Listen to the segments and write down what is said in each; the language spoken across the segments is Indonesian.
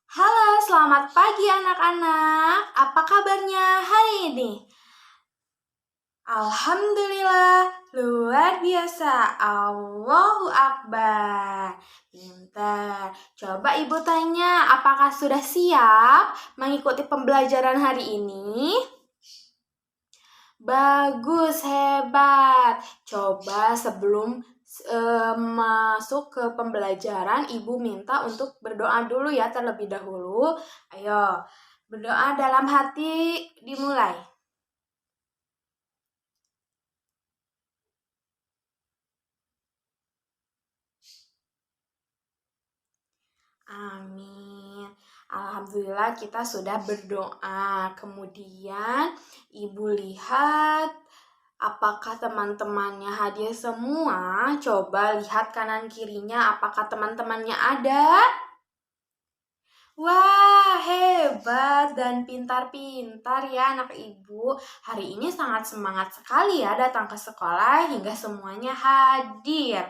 Halo, selamat pagi anak-anak. Apa kabarnya hari ini? Alhamdulillah, luar biasa. Allahu Akbar. Pintar. Coba ibu tanya, apakah sudah siap mengikuti pembelajaran hari ini? Bagus, hebat. Coba sebelum masuk ke pembelajaran, ibu minta untuk berdoa dulu ya terlebih dahulu. Ayo, berdoa dalam hati dimulai. Amin. Alhamdulillah kita sudah berdoa. Kemudian ibu lihat apakah teman-temannya hadir semua? Coba lihat kanan kirinya apakah teman-temannya ada? Wah, hebat dan pintar-pintar ya anak ibu. Hari ini sangat semangat sekali ya datang ke sekolah hingga semuanya hadir.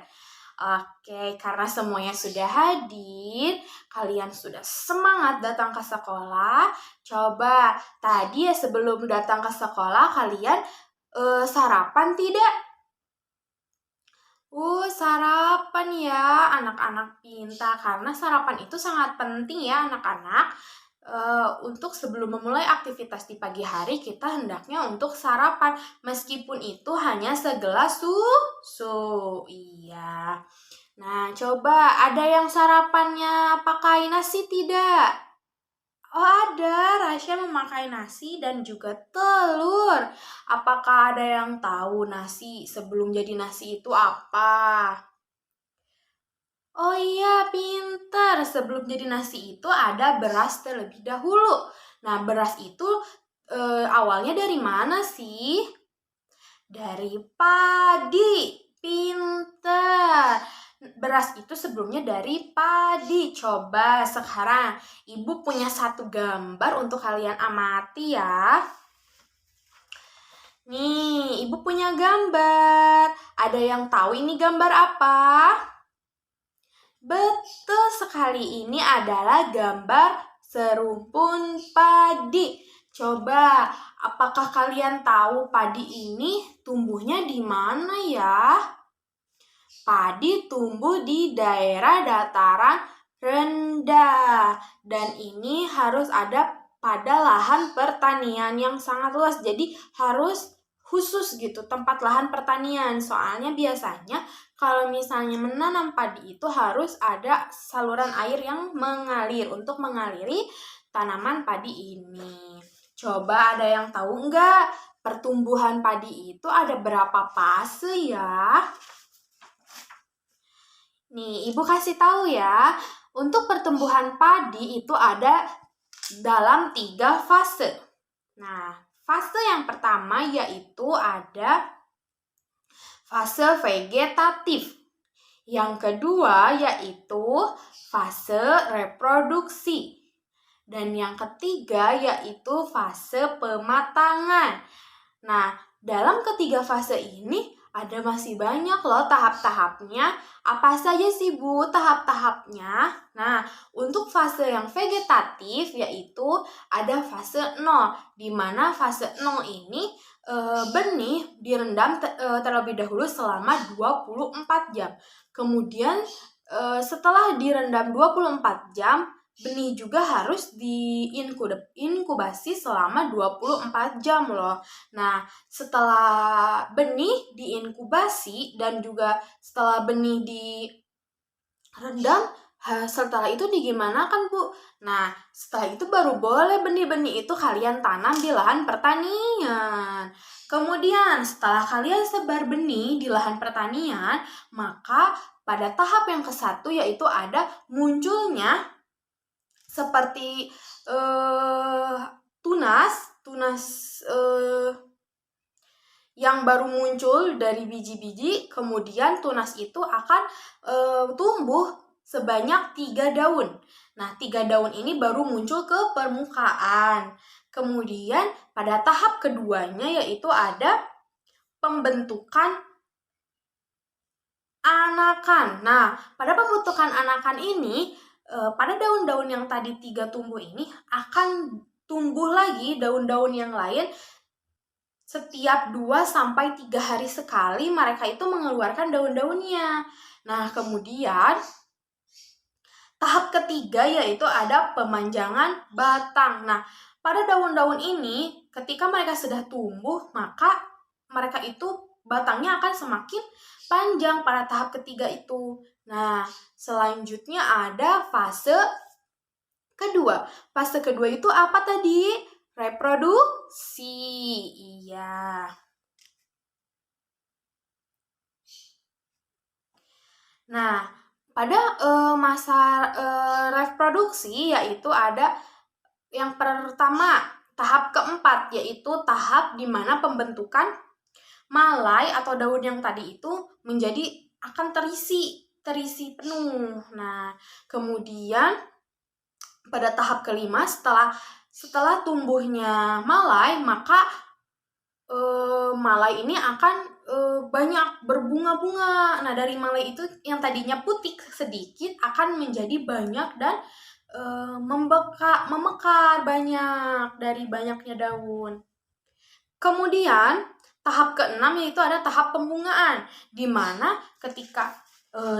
Oke, karena semuanya sudah hadir, kalian sudah semangat datang ke sekolah. Coba tadi ya sebelum datang ke sekolah kalian sarapan tidak? Sarapan ya anak-anak pintar karena sarapan itu sangat penting ya anak-anak. Untuk sebelum memulai aktivitas di pagi hari kita hendaknya untuk sarapan meskipun itu hanya segelas susu. Iya. Nah, coba ada yang sarapannya pakai nasi tidak? Oh ada, Rasya memakai nasi dan juga telur. Apakah ada yang tahu nasi sebelum jadi nasi itu apa? Oh iya, pintar. Sebelum jadi nasi itu ada beras terlebih dahulu. Nah, beras itu awalnya dari mana sih? Dari padi. Pintar. Beras itu sebelumnya dari padi. Coba sekarang ibu punya satu gambar untuk kalian amati ya. Nih, ibu punya gambar. Ada yang tahu ini gambar apa? Betul sekali, ini adalah gambar serumpun padi. Coba, apakah kalian tahu padi ini tumbuhnya di mana ya? Padi tumbuh di daerah dataran rendah. Dan ini harus ada pada lahan pertanian yang sangat luas. Jadi harus khusus gitu tempat lahan pertanian. Soalnya biasanya kalau misalnya menanam padi itu harus ada saluran air yang mengalir untuk mengaliri tanaman padi ini. Coba ada yang tahu enggak pertumbuhan padi itu ada berapa fase ya? Nih, Ibu kasih tahu ya. Untuk pertumbuhan padi itu ada dalam 3 fase. Nah, fase yang pertama yaitu ada fase vegetatif. Yang kedua yaitu fase reproduksi. Dan yang ketiga yaitu fase pematangan. Nah, dalam ketiga fase ini ada masih banyak loh tahap-tahapnya. Apa saja sih Bu tahap-tahapnya? Nah, untuk fase yang vegetatif yaitu ada fase 0, di mana fase 0 ini benih direndam terlebih dahulu selama 24 jam. Kemudian setelah direndam 24 jam, benih juga harus diinkubasi selama 24 jam loh. Nah, setelah benih diinkubasi dan juga setelah benih direndam, setelah itu digimanakan Bu? Nah, setelah itu baru boleh benih-benih itu kalian tanam di lahan pertanian. Kemudian setelah kalian sebar benih di lahan pertanian, maka pada tahap yang ke-1 yaitu ada munculnya seperti tunas yang baru muncul dari biji-biji, kemudian tunas itu akan tumbuh sebanyak 3 daun. Nah, 3 daun ini baru muncul ke permukaan. Kemudian pada tahap keduanya yaitu ada pembentukan anakan. Nah, pada pembentukan anakan ini pada daun-daun yang tadi 3 tumbuh ini akan tumbuh lagi daun-daun yang lain setiap 2-3 hari sekali mereka itu mengeluarkan daun-daunnya. Nah, kemudian tahap ketiga yaitu ada pemanjangan batang. Nah, pada daun-daun ini ketika mereka sudah tumbuh, maka mereka itu batangnya akan semakin panjang pada tahap ketiga itu. Nah, selanjutnya ada fase kedua. Fase kedua itu apa tadi? Reproduksi. Iya. Nah, pada masa reproduksi yaitu ada yang pertama, tahap keempat yaitu tahap di mana pembentukan malai atau daun yang tadi itu menjadi akan terisi penuh. Nah, kemudian pada tahap kelima setelah tumbuhnya malai, maka malai ini akan banyak berbunga-bunga. Nah, dari malai itu yang tadinya putih sedikit akan menjadi banyak dan memekar banyak dari banyaknya daun. Kemudian tahap keenam yaitu ada tahap pembungaan, di mana ketika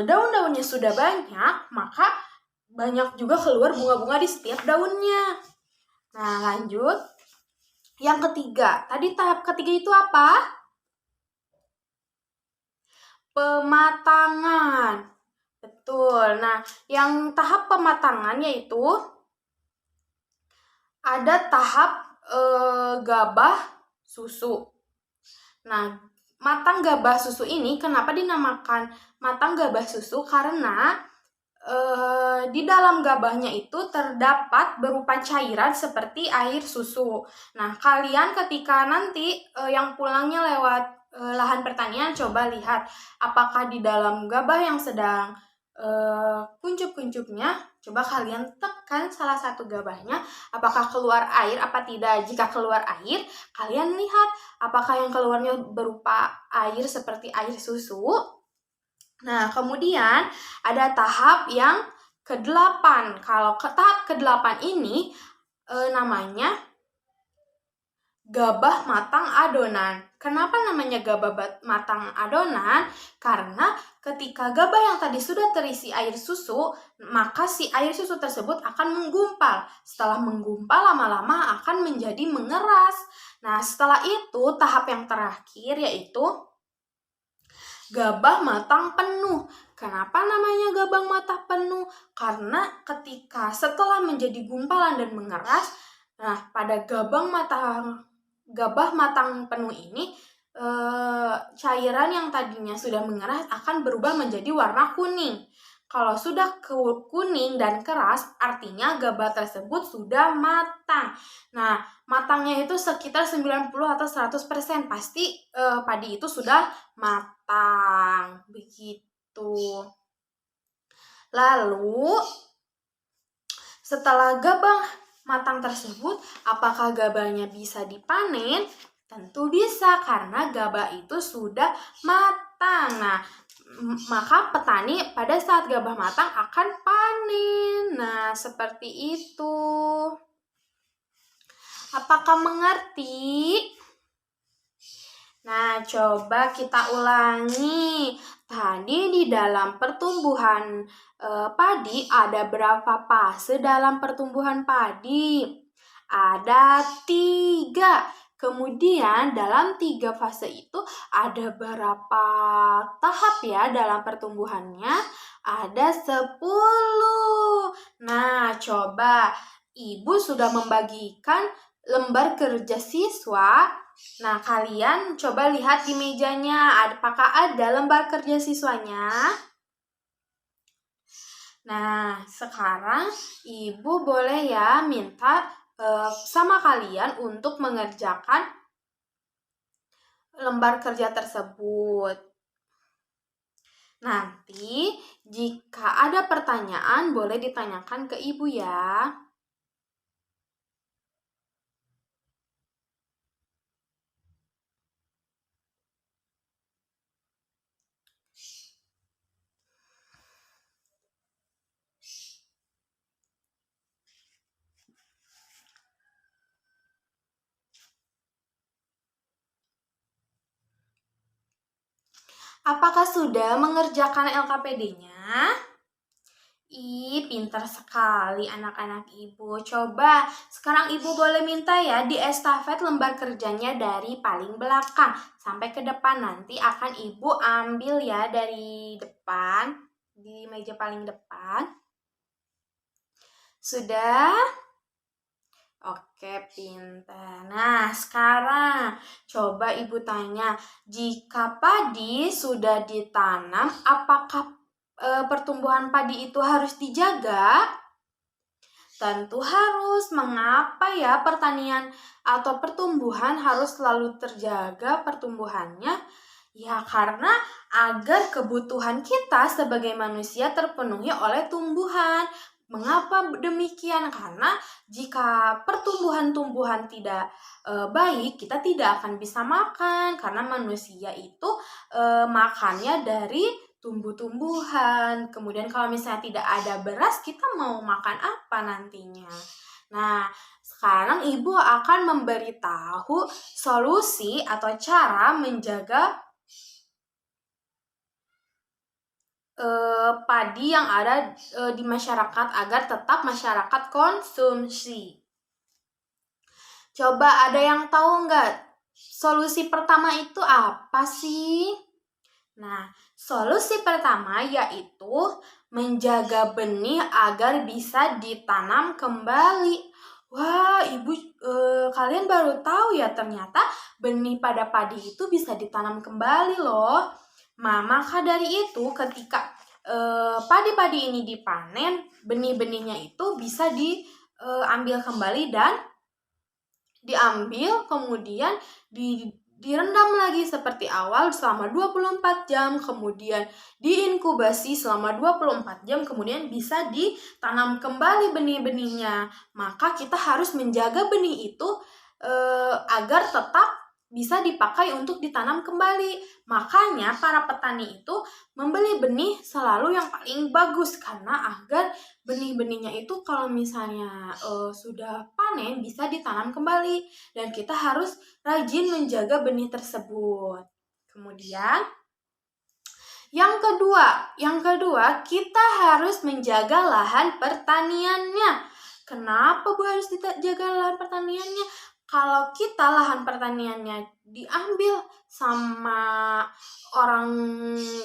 daun-daunnya sudah banyak, maka banyak juga keluar bunga-bunga di setiap daunnya. Nah, lanjut. Yang ketiga, tadi tahap ketiga itu apa? Pematangan. Betul. Nah, yang tahap pematangan yaitu ada tahap gabah susu. Nah, matang gabah susu ini kenapa dinamakan matang gabah susu? Karena di dalam gabahnya itu terdapat berupa cairan seperti air susu. Nah, kalian ketika nanti yang pulangnya lewat lahan pertanian, coba lihat apakah di dalam gabah yang sedang kuncup-kuncupnya, coba kalian tekan salah satu gabahnya, apakah keluar air apa tidak. Jika keluar air, kalian lihat apakah yang keluarnya berupa air seperti air susu. Nah, kemudian ada tahap yang ke-8. Kalau tahap ke-8 ini namanya gabah matang adonan. Kenapa namanya gabah matang adonan? Karena ketika gabah yang tadi sudah terisi air susu, maka si air susu tersebut akan menggumpal. Setelah menggumpal, lama-lama akan menjadi mengeras. Nah, setelah itu tahap yang terakhir yaitu gabah matang penuh. Kenapa namanya gabah matang penuh? Karena ketika setelah menjadi gumpalan dan mengeras, nah pada gabah matang penuh ini cairan yang tadinya sudah mengeras akan berubah menjadi warna kuning. Kalau sudah kuning dan keras, artinya gabah tersebut sudah matang. Nah, matangnya itu sekitar 90 atau 100%. Pasti padi itu sudah matang. Begitu. Lalu, setelah gabah matang tersebut, apakah gabahnya bisa dipanen? Tentu bisa, karena gabah itu sudah matang. Nah, maka petani pada saat gabah matang akan panen. Nah, seperti itu. Apakah mengerti? Nah, coba kita ulangi. Tadi di dalam pertumbuhan padi ada berapa fase dalam pertumbuhan padi? Ada 3. Kemudian dalam 3 fase itu ada berapa tahap ya dalam pertumbuhannya? Ada 10. Nah, coba Ibu sudah membagikan lembar kerja siswa. Nah, kalian coba lihat di mejanya, apakah ada lembar kerja siswanya? Nah, sekarang Ibu boleh ya minta sama kalian untuk mengerjakan lembar kerja tersebut. Nanti, jika ada pertanyaan, boleh ditanyakan ke Ibu ya. Apakah sudah mengerjakan LKPD-nya? Ih, pintar sekali anak-anak ibu. Coba, sekarang ibu boleh minta ya di estafet lembar kerjanya dari paling belakang sampai ke depan. Nanti akan ibu ambil ya dari depan, di meja paling depan. Sudah? Oke, pintar. Nah, sekarang coba ibu tanya, jika padi sudah ditanam, apakah pertumbuhan padi itu harus dijaga? Tentu harus. Mengapa ya pertanian atau pertumbuhan harus selalu terjaga pertumbuhannya? Ya, karena agar kebutuhan kita sebagai manusia terpenuhi oleh tumbuhan. Mengapa demikian? Karena jika pertumbuhan-tumbuhan tidak baik, kita tidak akan bisa makan. Karena manusia itu makannya dari tumbuh-tumbuhan. Kemudian kalau misalnya tidak ada beras, kita mau makan apa nantinya? Nah, sekarang ibu akan memberitahu solusi atau cara menjaga padi yang ada di masyarakat agar tetap masyarakat konsumsi. Coba ada yang tahu nggak solusi pertama itu apa sih? Nah, solusi pertama yaitu menjaga benih agar bisa ditanam kembali. Wah, ibu kalian baru tahu ya ternyata benih pada padi itu bisa ditanam kembali loh. Maka dari itu ketika padi-padi ini dipanen, benih-benihnya itu bisa diambil kembali dan diambil kemudian direndam lagi seperti awal selama 24 jam, kemudian diinkubasi selama 24 jam, kemudian bisa ditanam kembali benih-benihnya. Maka kita harus menjaga benih itu agar tetap bisa dipakai untuk ditanam kembali. Makanya para petani itu membeli benih selalu yang paling bagus karena agar benih-benihnya itu kalau misalnya sudah panen bisa ditanam kembali dan kita harus rajin menjaga benih tersebut. Kemudian yang kedua kita harus menjaga lahan pertaniannya. Kenapa Bu harus dijaga lahan pertaniannya? Kalau kita lahan pertaniannya diambil sama orang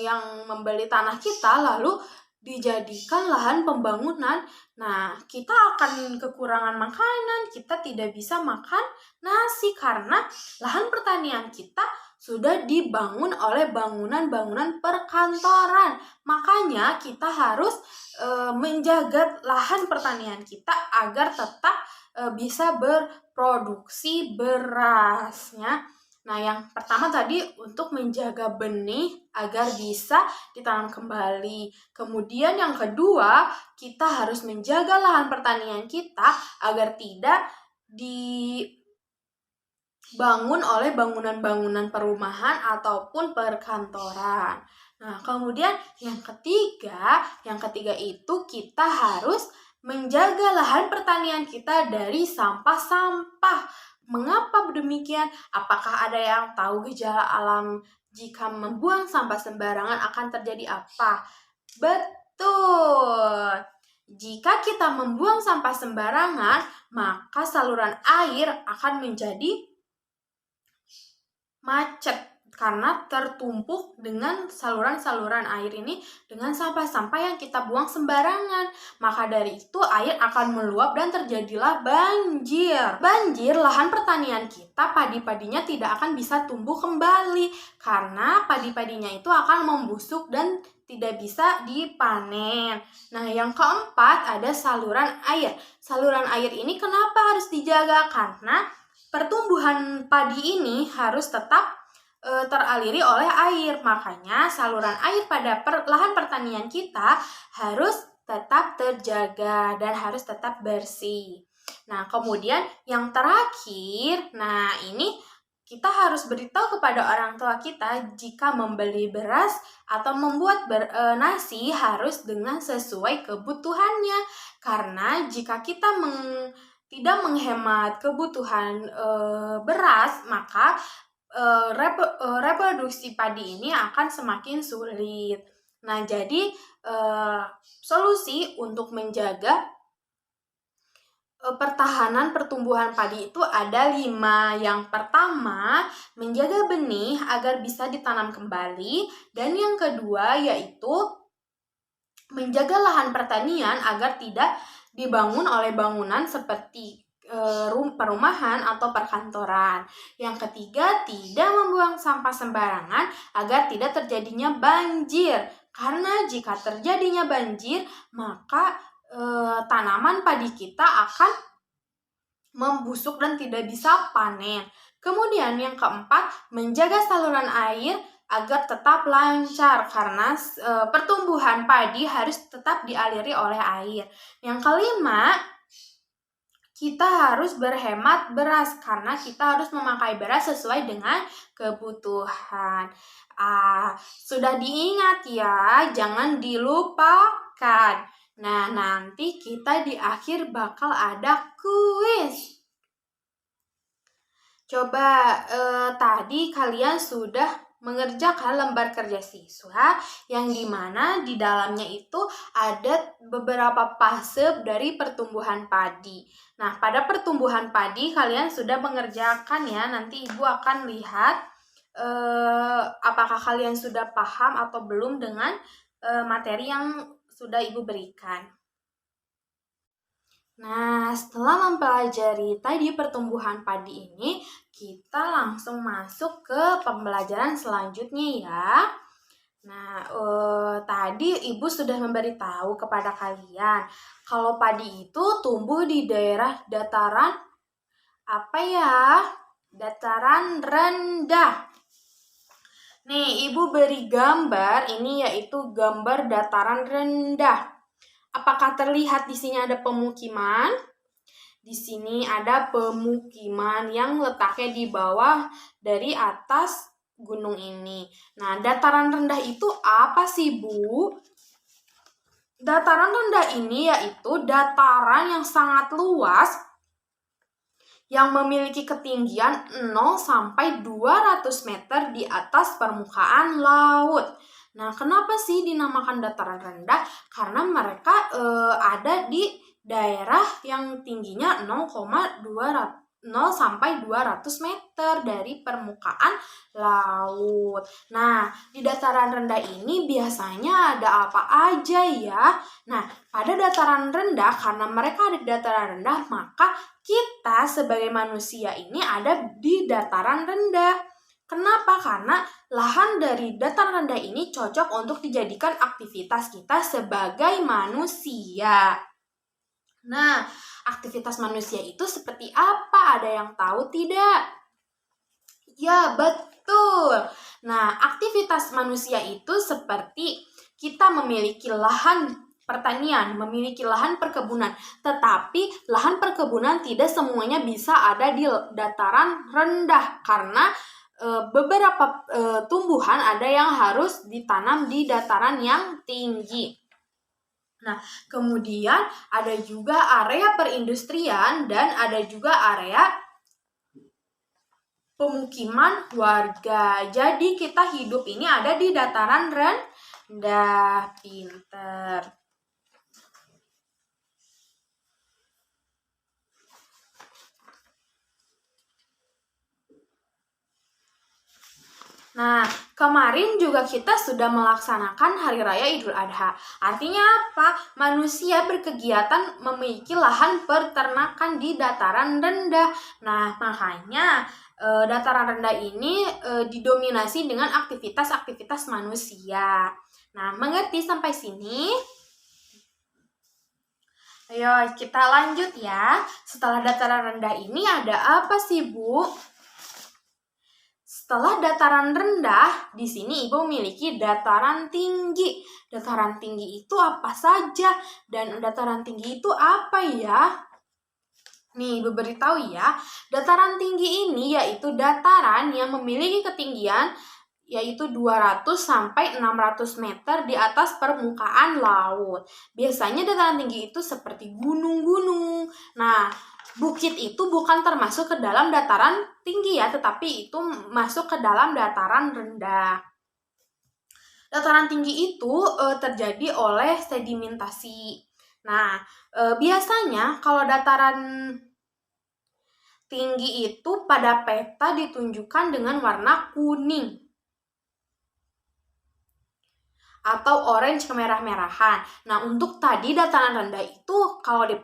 yang membeli tanah kita lalu dijadikan lahan pembangunan, nah kita akan kekurangan makanan, kita tidak bisa makan nasi karena lahan pertanian kita sudah dibangun oleh bangunan-bangunan perkantoran. Makanya kita harus menjaga lahan pertanian kita agar tetap bisa berproduksi berasnya. Nah, yang pertama tadi untuk menjaga benih agar bisa ditanam kembali. Kemudian yang kedua, kita harus menjaga lahan pertanian kita agar tidak dibangun oleh bangunan-bangunan perumahan ataupun perkantoran. Nah, kemudian yang ketiga itu kita harus menjaga lahan pertanian kita dari sampah-sampah. Mengapa demikian? Apakah ada yang tahu gejala alam jika membuang sampah sembarangan akan terjadi apa? Betul. Jika kita membuang sampah sembarangan, maka saluran air akan menjadi macet karena tertumpuk dengan saluran-saluran air ini dengan sampah-sampah yang kita buang sembarangan. Maka dari itu air akan meluap dan terjadilah banjir. Banjir lahan pertanian kita, padi-padinya tidak akan bisa tumbuh kembali karena padi-padinya itu akan membusuk dan tidak bisa dipanen. Nah, yang keempat ada saluran air. Saluran air ini kenapa harus dijaga? Karena pertumbuhan padi ini harus tetap teraliri oleh air. Makanya saluran air pada lahan pertanian kita harus tetap terjaga dan harus tetap bersih. Nah, kemudian yang terakhir, nah ini kita harus beritahu kepada orang tua kita jika membeli beras atau membuat nasi harus dengan sesuai kebutuhannya. Karena jika kita tidak menghemat kebutuhan beras, maka reproduksi padi ini akan semakin sulit. Nah, jadi solusi untuk menjaga pertahanan pertumbuhan padi itu ada 5. Yang pertama, menjaga benih agar bisa ditanam kembali. Dan yang kedua yaitu menjaga lahan pertanian agar tidak dibangun oleh bangunan seperti perumahan atau perkantoran. Yang ketiga, tidak membuang sampah sembarangan agar tidak terjadinya banjir. Karena jika terjadinya banjir, maka tanaman padi kita akan membusuk dan tidak bisa panen. Kemudian yang keempat, menjaga saluran air agar tetap lancar karena pertumbuhan padi harus tetap dialiri oleh air. Yang kelima, kita harus berhemat beras karena kita harus memakai beras sesuai dengan kebutuhan. Sudah diingat ya, jangan dilupakan. Nah, nanti kita di akhir bakal ada kuis. Coba tadi kalian sudah mengerjakan lembar kerja siswa yang dimana di dalamnya itu ada beberapa fase dari pertumbuhan padi. Nah, pada pertumbuhan padi kalian sudah mengerjakan ya. Nanti Ibu akan lihat apakah kalian sudah paham atau belum dengan materi yang sudah Ibu berikan. Nah, setelah mempelajari tadi pertumbuhan padi ini, kita langsung masuk ke pembelajaran selanjutnya ya. Nah, tadi Ibu sudah memberitahu kepada kalian kalau padi itu tumbuh di daerah dataran apa ya? Dataran rendah. Nih, Ibu beri gambar, ini yaitu gambar dataran rendah. Apakah terlihat di sini ada pemukiman? Di sini ada pemukiman yang letaknya di bawah dari atas gunung ini. Nah, dataran rendah itu apa sih, Bu? Dataran rendah ini yaitu dataran yang sangat luas yang memiliki ketinggian 0 sampai 200 meter di atas permukaan laut. Nah, kenapa sih dinamakan dataran rendah? Karena mereka ada di daerah yang tingginya 0 sampai 200 meter dari permukaan laut. Nah, di dataran rendah ini biasanya ada apa aja ya? Nah, pada dataran rendah, karena mereka ada di dataran rendah, maka kita sebagai manusia ini ada di dataran rendah. Kenapa? Karena lahan dari dataran rendah ini cocok untuk dijadikan aktivitas kita sebagai manusia. Nah, aktivitas manusia itu seperti apa? Ada yang tahu tidak? Ya, betul. Nah, aktivitas manusia itu seperti kita memiliki lahan pertanian, memiliki lahan perkebunan. Tetapi lahan perkebunan tidak semuanya bisa ada di dataran rendah karena beberapa tumbuhan ada yang harus ditanam di dataran yang tinggi. Nah, kemudian ada juga area perindustrian dan ada juga area pemukiman warga. Jadi kita hidup ini ada di dataran rendah. Pinter. Nah, kemarin juga kita sudah melaksanakan Hari Raya Idul Adha. Artinya apa? Manusia berkegiatan memiliki lahan peternakan di dataran rendah. Nah, makanya dataran rendah ini didominasi dengan aktivitas-aktivitas manusia. Nah, mengerti sampai sini? Ayo, kita lanjut ya. Setelah dataran rendah ini ada apa sih, Bu? Setelah dataran rendah, di sini Ibu memiliki dataran tinggi. Dataran tinggi itu apa saja? Dan dataran tinggi itu apa ya? Nih, Ibu beritahu ya. Dataran tinggi ini yaitu dataran yang memiliki ketinggian yaitu 200 sampai 600 meter di atas permukaan laut. Biasanya dataran tinggi itu seperti gunung-gunung. Nah, bukit itu bukan termasuk ke dalam dataran tinggi ya, tetapi itu masuk ke dalam dataran rendah. Dataran tinggi itu terjadi oleh sedimentasi. Nah, biasanya kalau dataran tinggi itu pada peta ditunjukkan dengan warna kuning atau orange kemerah-merahan. Nah, untuk tadi dataran rendah itu kalau di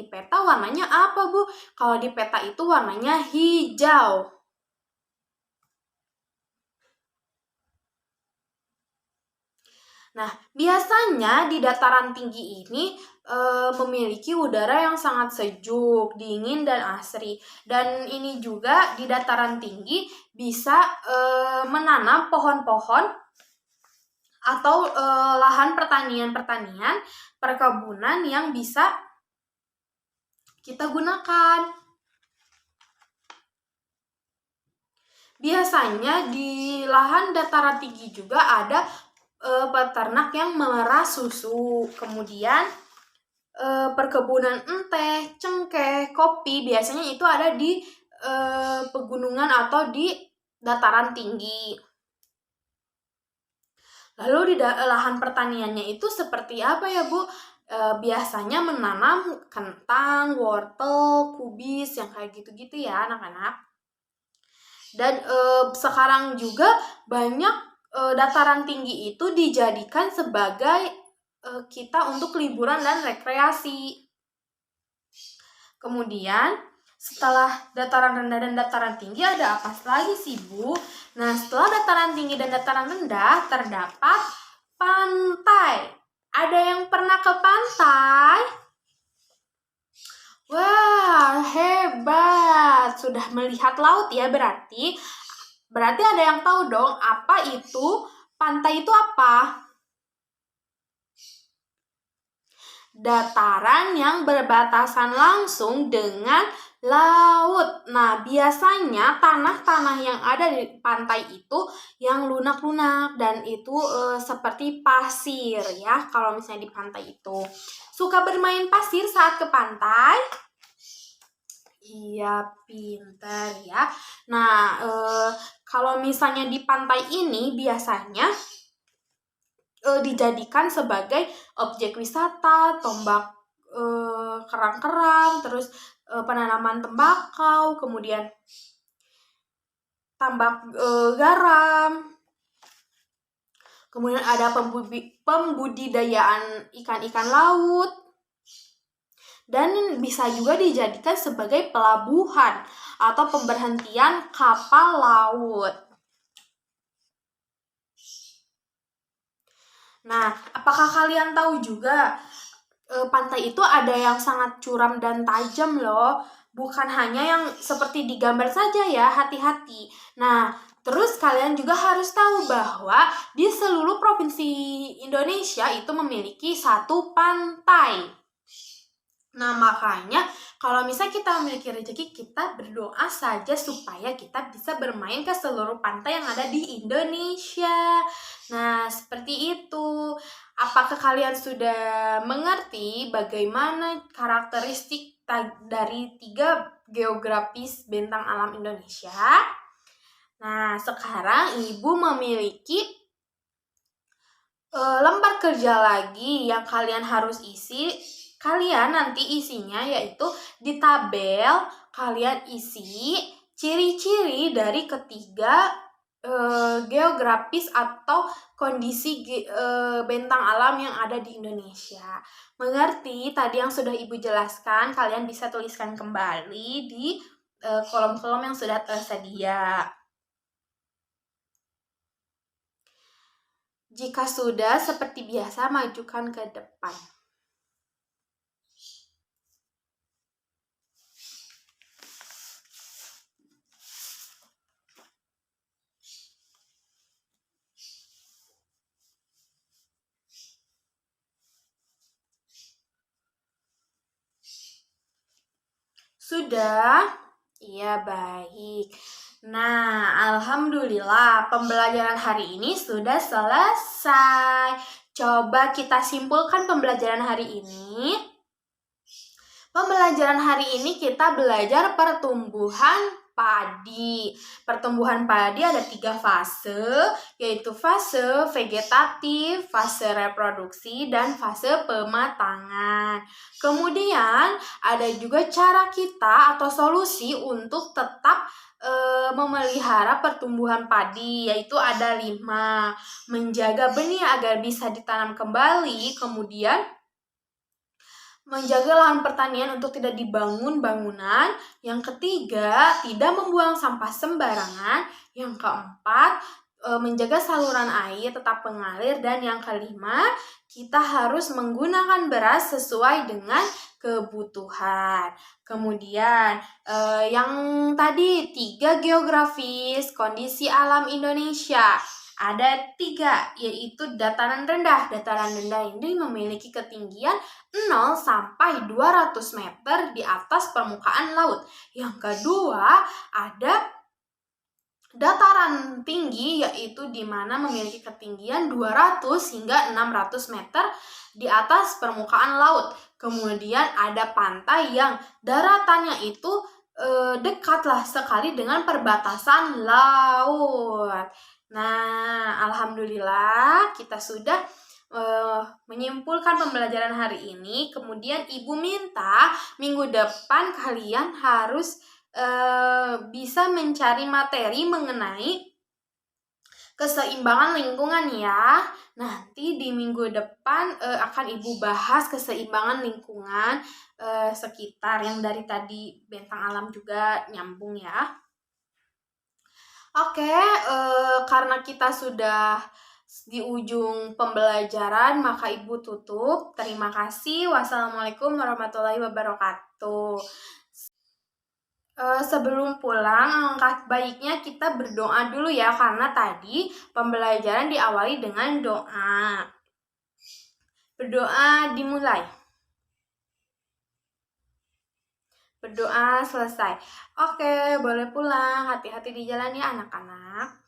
peta warnanya apa, Bu? Kalau di peta itu warnanya hijau. Nah, biasanya di dataran tinggi ini memiliki udara yang sangat sejuk, dingin, dan asri. Dan ini juga di dataran tinggi bisa menanam pohon-pohon atau lahan pertanian, perkebunan yang bisa kita gunakan. Biasanya di lahan dataran tinggi juga ada peternak yang memelihara susu, kemudian perkebunan teh, cengkeh, kopi, biasanya itu ada di pegunungan atau di dataran tinggi. Lalu di lahan pertaniannya itu seperti apa ya, Bu? Biasanya menanam kentang, wortel, kubis, yang kayak gitu-gitu ya anak-anak. Dan sekarang juga banyak dataran tinggi itu dijadikan sebagai kita untuk liburan dan rekreasi. Kemudian setelah dataran rendah dan dataran tinggi ada apa lagi sih, Bu? Nah, setelah dataran tinggi dan dataran rendah terdapat pantai. Ada yang pernah ke pantai? Wah, hebat. Sudah melihat laut ya berarti. Berarti ada yang tahu dong apa itu pantai itu apa? Dataran yang berbatasan langsung dengan laut. Nah, biasanya tanah-tanah yang ada di pantai itu yang lunak-lunak dan itu seperti pasir ya. Kalau misalnya di pantai itu suka bermain pasir saat ke pantai. Iya, pintar ya. Nah, kalau misalnya di pantai ini biasanya dijadikan sebagai objek wisata, tombak kerang-kerang, terus penanaman tembakau, kemudian tambak garam, kemudian ada pembudidayaan ikan-ikan laut, dan bisa juga dijadikan sebagai pelabuhan atau pemberhentian kapal laut. Nah, apakah kalian tahu juga pantai itu ada yang sangat curam dan tajam loh. Bukan hanya yang seperti digambar saja ya, hati-hati. Nah, terus kalian juga harus tahu bahwa di seluruh provinsi Indonesia itu memiliki satu pantai. Nah, makanya kalau misalnya kita memiliki rezeki, kita berdoa saja supaya kita bisa bermain ke seluruh pantai yang ada di Indonesia. Nah, seperti itu. Apakah kalian sudah mengerti bagaimana karakteristik dari 3 geografis bentang alam Indonesia? Nah, sekarang Ibu memiliki lembar kerja lagi yang kalian harus isi. Kalian nanti isinya yaitu di tabel kalian isi ciri-ciri dari ketiga geografis atau kondisi bentang alam yang ada di Indonesia. Mengerti tadi yang sudah Ibu jelaskan? Kalian bisa tuliskan kembali di kolom-kolom yang sudah tersedia. Jika sudah, seperti biasa majukan ke depan. Sudah? Iya, baik. Nah, alhamdulillah pembelajaran hari ini sudah selesai. Coba kita simpulkan pembelajaran hari ini. Pembelajaran pembelajaran hari ini kita belajar pertumbuhan padi. Pertumbuhan padi ada 3 fase, yaitu fase vegetatif, fase reproduksi, dan fase pematangan. Kemudian ada juga cara kita atau solusi untuk tetap memelihara pertumbuhan padi, yaitu ada 5. Menjaga benih agar bisa ditanam kembali, kemudian menjaga lahan pertanian untuk tidak dibangun bangunan. Yang ketiga, tidak membuang sampah sembarangan. Yang keempat, menjaga saluran air tetap mengalir. Dan yang kelima, kita harus menggunakan beras sesuai dengan kebutuhan. Kemudian, yang tadi 3 geografis, kondisi alam Indonesia. Ada 3, yaitu dataran rendah. Dataran rendah ini memiliki ketinggian 0 sampai 200 meter di atas permukaan laut. Yang kedua, ada dataran tinggi, yaitu di mana memiliki ketinggian 200 hingga 600 meter di atas permukaan laut. Kemudian ada pantai yang daratannya itu dekatlah sekali dengan perbatasan laut. Nah, alhamdulillah kita sudah menyimpulkan pembelajaran hari ini. Kemudian Ibu minta minggu depan kalian harus bisa mencari materi mengenai keseimbangan lingkungan ya. Nanti di minggu depan akan Ibu bahas keseimbangan lingkungan sekitar yang dari tadi bentang alam juga nyambung ya. Oke, karena kita sudah di ujung pembelajaran, maka Ibu tutup. Terima kasih. Wassalamualaikum warahmatullahi wabarakatuh. Sebelum pulang, alangkah baiknya kita berdoa dulu ya, karena tadi pembelajaran diawali dengan doa. Berdoa dimulai. Berdoa selesai. Oke, boleh pulang. Hati-hati di jalan ya anak-anak.